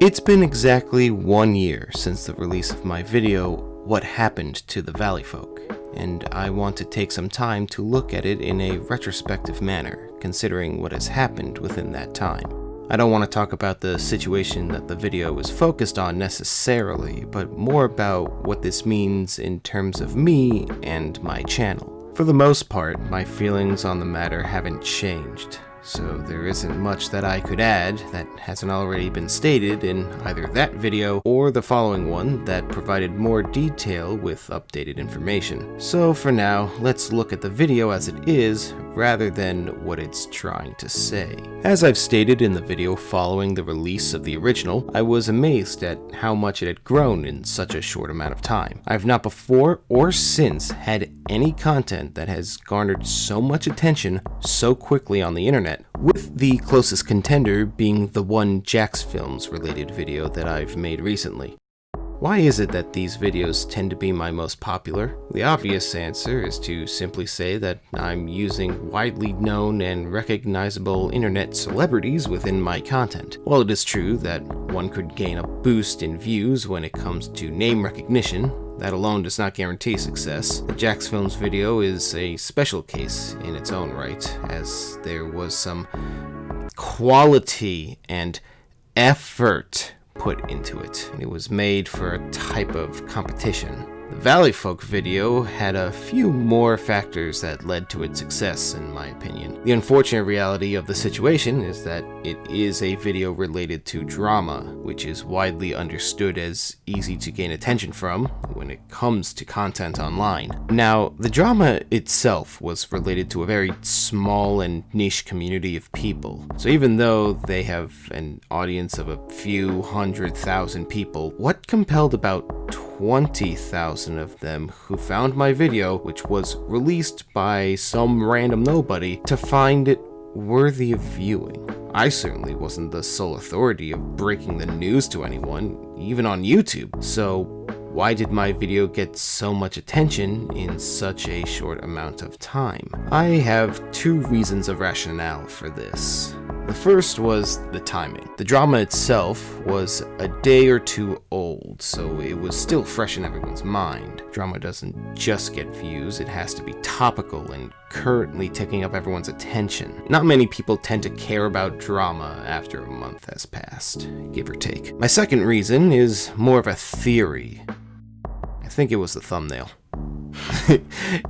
It's been exactly 1 year since the release of my video, What Happened to the Vallyfolk, and I want to take some time to look at it in a retrospective manner, considering what has happened within that time. I don't want to talk about the situation that the video is focused on necessarily, but more about what this means in terms of me and my channel. For the most part, my feelings on the matter haven't changed, so there isn't much that I could add that hasn't already been stated in either that video or the following one that provided more detail with updated information. So for now, let's look at the video as it is, rather than what it's trying to say. As I've stated in the video following the release of the original, I was amazed at how much it had grown in such a short amount of time. I've not before or since had any content that has garnered so much attention so quickly on the internet, with the closest contender being the one Jax Films related video that I've made recently. Why is it that these videos tend to be my most popular? The obvious answer is to simply say that I'm using widely known and recognizable internet celebrities within my content. While it is true that one could gain a boost in views when it comes to name recognition, that alone does not guarantee success. The Jax Films video is a special case in its own right, as there was some quality and effort put into it. It was made for a type of competition. The Vallyfolk video had a few more factors that led to its success, in my opinion. The unfortunate reality of the situation is that it is a video related to drama, which is widely understood as easy to gain attention from when it comes to content online. Now, the drama itself was related to a very small and niche community of people. So even though they have an audience of a few 100,000 people, what compelled about 20,000 of them who found my video, which was released by some random nobody, to find it worthy of viewing? I certainly wasn't the sole authority of breaking the news to anyone, even on YouTube, so why did my video get so much attention in such a short amount of time? I have two reasons of rationale for this. The first was the timing. The drama itself was a day or two old, so it was still fresh in everyone's mind. Drama doesn't just get views, it has to be topical and currently taking up everyone's attention. Not many people tend to care about drama after a month has passed, give or take. My second reason is more of a theory. I think it was the thumbnail.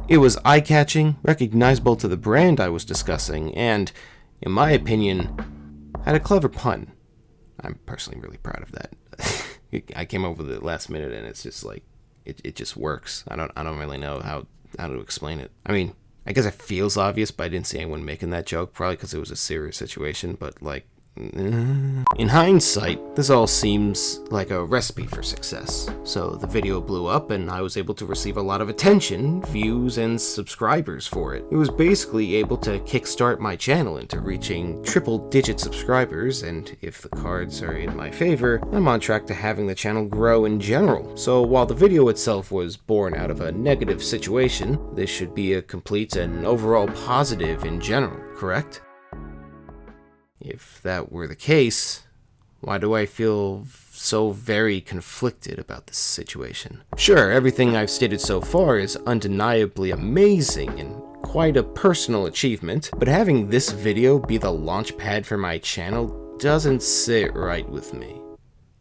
It was eye-catching, recognizable to the brand I was discussing, and in my opinion, had a clever pun. I'm personally really proud of that. I came up with it last minute, and it's just like it just works. I don't really know how to explain it. I mean, I guess it feels obvious, but I didn't see anyone making that joke, probably because it was a serious situation. But like, in hindsight, this all seems like a recipe for success. So the video blew up and I was able to receive a lot of attention, views, and subscribers for it. It was basically able to kickstart my channel into reaching triple-digit subscribers, and if the cards are in my favor, I'm on track to having the channel grow in general. So while the video itself was born out of a negative situation, this should be a complete and overall positive in general, correct? If that were the case, why do I feel so very conflicted about this situation? Sure, everything I've stated so far is undeniably amazing and quite a personal achievement, but having this video be the launch pad for my channel doesn't sit right with me.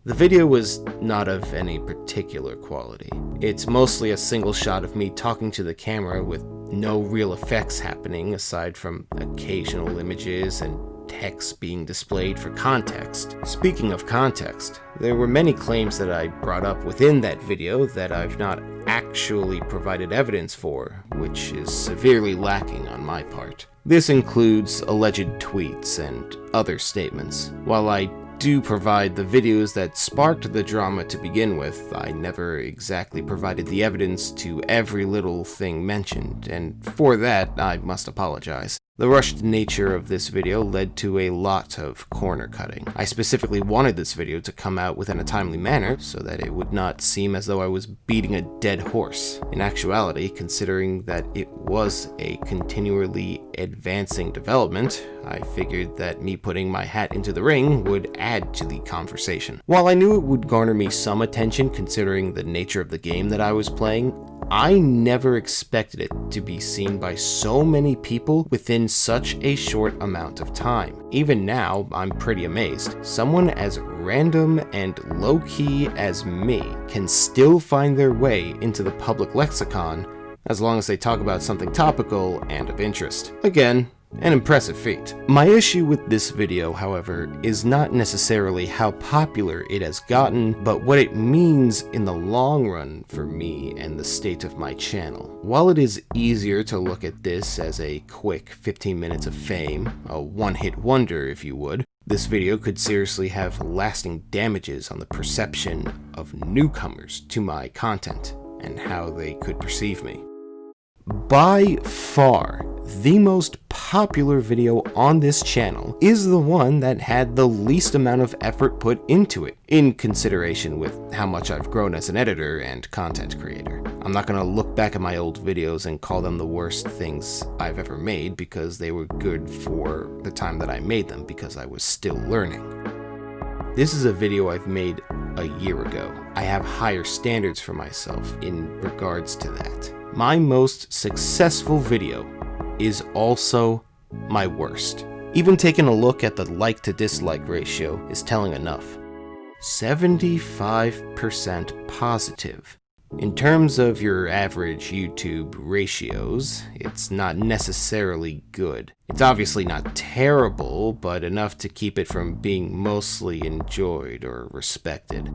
The video was not of any particular quality. It's mostly a single shot of me talking to the camera with no real effects happening aside from occasional images and text being displayed for context. Speaking of context, there were many claims that I brought up within that video that I've not actually provided evidence for, which is severely lacking on my part. This includes alleged tweets and other statements. While I do provide the videos that sparked the drama to begin with, I never exactly provided the evidence to every little thing mentioned, and for that I must apologize. The rushed nature of this video led to a lot of corner cutting. I specifically wanted this video to come out within a timely manner so that it would not seem as though I was beating a dead horse. In actuality, considering that it was a continually advancing development, I figured that me putting my hat into the ring would add to the conversation. While I knew it would garner me some attention considering the nature of the game that I was playing, I never expected it to be seen by so many people within such a short amount of time. Even now, I'm pretty amazed. Someone as random and low-key as me can still find their way into the public lexicon as long as they talk about something topical and of interest. Again, an impressive feat. My issue with this video, however, is not necessarily how popular it has gotten, but what it means in the long run for me and the state of my channel. While it is easier to look at this as a quick 15 minutes of fame, a one-hit wonder if you would, this video could seriously have lasting damages on the perception of newcomers to my content and how they could perceive me. By far, the most popular video on this channel is the one that had the least amount of effort put into it, in consideration with how much I've grown as an editor and content creator. I'm not gonna look back at my old videos and call them the worst things I've ever made because they were good for the time that I made them because I was still learning. This is a video I've made a year ago. I have higher standards for myself in regards to that. My most successful video is also my worst. Even taking a look at the like to dislike ratio is telling enough. 75% positive. In terms of your average YouTube ratios, it's not necessarily good. It's obviously not terrible, but enough to keep it from being mostly enjoyed or respected.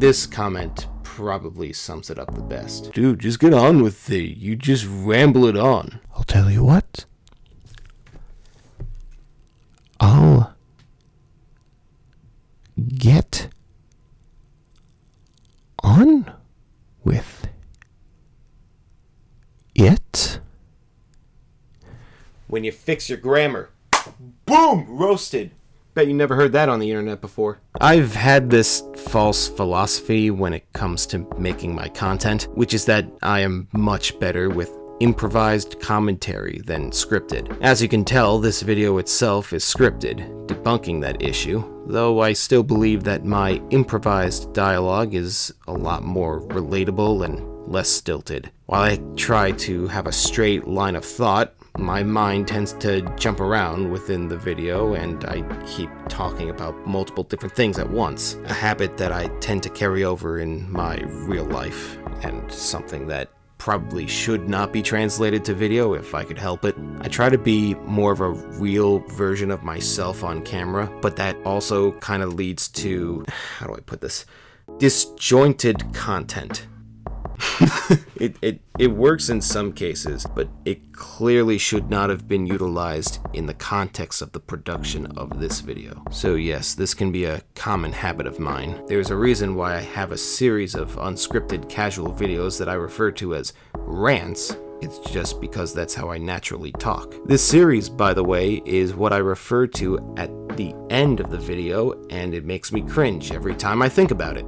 This comment probably sums it up the best. Dude, just get on with it. You just ramble it on. I'll tell you what. I'll get on with it. When you fix your grammar. Boom! Roasted. Bet you never heard that on the internet before. I've had this false philosophy when it comes to making my content, which is that I am much better with improvised commentary than scripted. As you can tell, this video itself is scripted, debunking that issue, though I still believe that my improvised dialogue is a lot more relatable and less stilted. While I try to have a straight line of thought, my mind tends to jump around within the video and I keep talking about multiple different things at once, a habit that I tend to carry over in my real life, and something that probably should not be translated to video if I could help it. I try to be more of a real version of myself on camera, but that also kind of leads to, how do I put this, disjointed content. It works in some cases, but it clearly should not have been utilized in the context of the production of this video. So yes, this can be a common habit of mine. There's a reason why I have a series of unscripted casual videos that I refer to as rants. It's just because that's how I naturally talk. This series, by the way, is what I refer to at the end of the video, and it makes me cringe every time I think about it.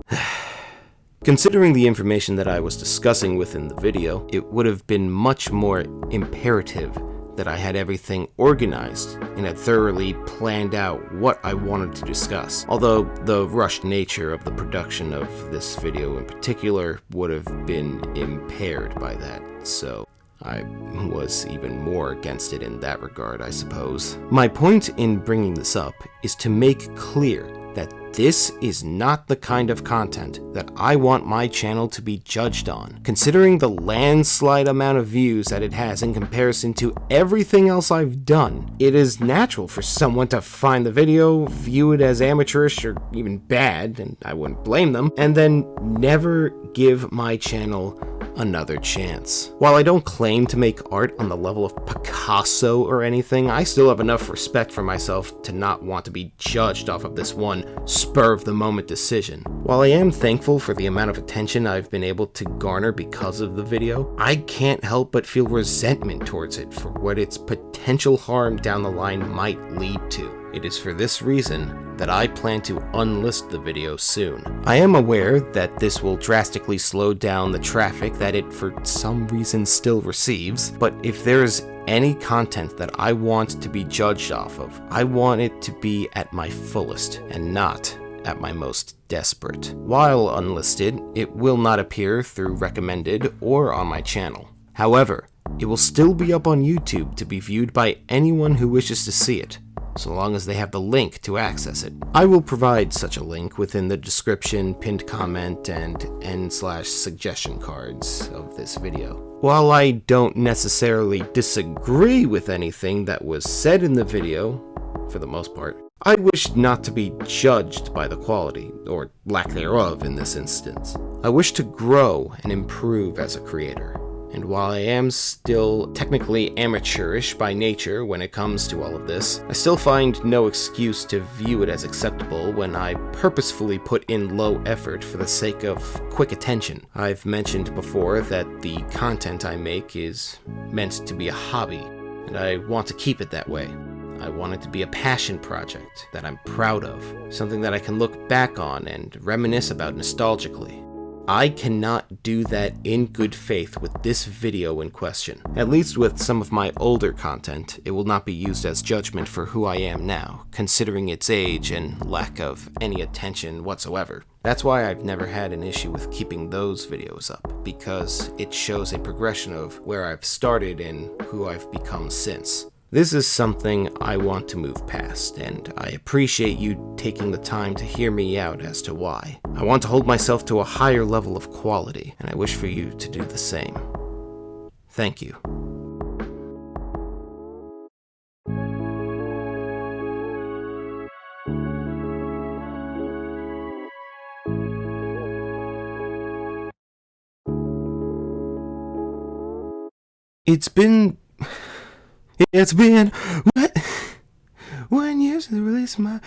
Considering the information that I was discussing within the video, it would have been much more imperative that I had everything organized and had thoroughly planned out what I wanted to discuss. Although the rushed nature of the production of this video in particular would have been impaired by that, so I was even more against it in that regard, I suppose. My point in bringing this up is to make clear that this is not the kind of content that I want my channel to be judged on. Considering the landslide amount of views that it has in comparison to everything else I've done, it is natural for someone to find the video, view it as amateurish or even bad, and I wouldn't blame them, and then never give my channel another chance. While I don't claim to make art on the level of Picasso or anything, I still have enough respect for myself to not want to be judged off of this one spur-of-the-moment decision. While I am thankful for the amount of attention I've been able to garner because of the video, I can't help but feel resentment towards it for what its potential harm down the line might lead to. It is for this reason that I plan to unlist the video soon. I am aware that this will drastically slow down the traffic that it for some reason still receives, but if there's any content that I want to be judged off of, I want it to be at my fullest and not at my most desperate. While unlisted, it will not appear through recommended or on my channel. However, it will still be up on YouTube to be viewed by anyone who wishes to see it, so long as they have the link to access it. I will provide such a link within the description, pinned comment, and end/suggestion cards of this video. While I don't necessarily disagree with anything that was said in the video, for the most part, I wish not to be judged by the quality, or lack thereof in this instance. I wish to grow and improve as a creator. And while I am still technically amateurish by nature when it comes to all of this, I still find no excuse to view it as acceptable when I purposefully put in low effort for the sake of quick attention. I've mentioned before that the content I make is meant to be a hobby, and I want to keep it that way. I want it to be a passion project that I'm proud of, something that I can look back on and reminisce about nostalgically. I cannot do that in good faith with this video in question. At least with some of my older content, it will not be used as judgment for who I am now, considering its age and lack of any attention whatsoever. That's why I've never had an issue with keeping those videos up, because it shows a progression of where I've started and who I've become since. This is something I want to move past, and I appreciate you taking the time to hear me out as to why. I want to hold myself to a higher level of quality, and I wish for you to do the same. Thank you. It's been what? 1 year since I released my